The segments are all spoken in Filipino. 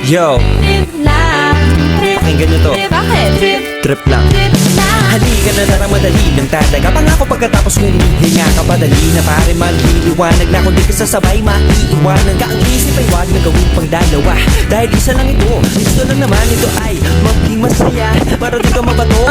Yo, Trip lang, pakinggan nyo to. bakit? Trip lang. Trip lang. Halika na lang madali ng tataga. Pangako pagkatapos humihinga ka padali na pare magliliwanag na kung di ka sasabay maiiwanan ka. Ang isip ay wag na gawin pang dalawa dahil isa lang ito. Gusto lang naman ito ay maging masaya para di ka mabato.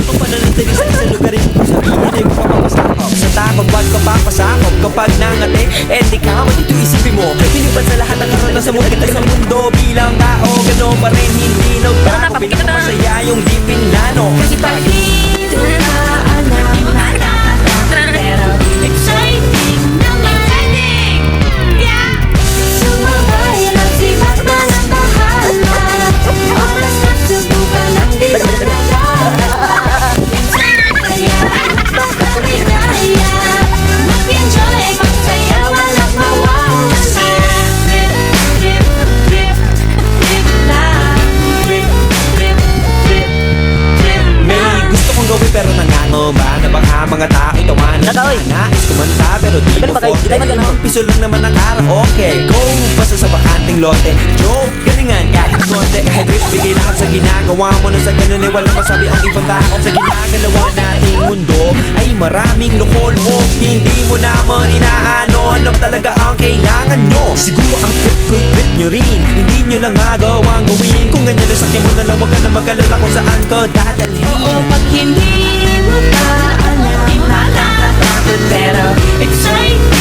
Ang pananatili sa isang lugarin kung sabihin ay magpapapasakop sa takot wag ka papasakop kapag nangati eh di ka dito isipin mo pinipan sa lahat ng karanasan mo kita sa mundo bilang tao gano'n pa rin hindi nagbago pinakamasaya yung di pinlano Kasi pag dito na alam pero exciting naman. Yeah! Sumabay lang si Batman ang bahala. Oras na subukan ang di malala. Minsan ang kaya, pagkaligaya. Mag-enjoy, magsaya, walang mawawala. Trip, trip, trip, trip lang. Trip, trip, trip, trip may lang. gusto kong gawin pero nangangamba na baka mga tao'y tawanan Nakaoy. nais kumanta pero di Ganun mo ba kayo? forte Di tayo mag-ano? limang piso lang naman ang karaoke go basta sa bakanting lote joke galingan kahit konti kahit trip bigay lahat sa ginagawa mo na sa ganun eh walang masabi ang ibang tao sa ginagalawa nating mundo ay maraming loko-loko hindi mo naman inaano ano talaga ang kailangan nyo siguro ang trip nyo rin hindi nyo lang magawang gawin kung ganyan na sakyan mo na lang wag ka na mag-alala kung saan ka dadalhin Oo, pag hindi mo pa alam, pero exciting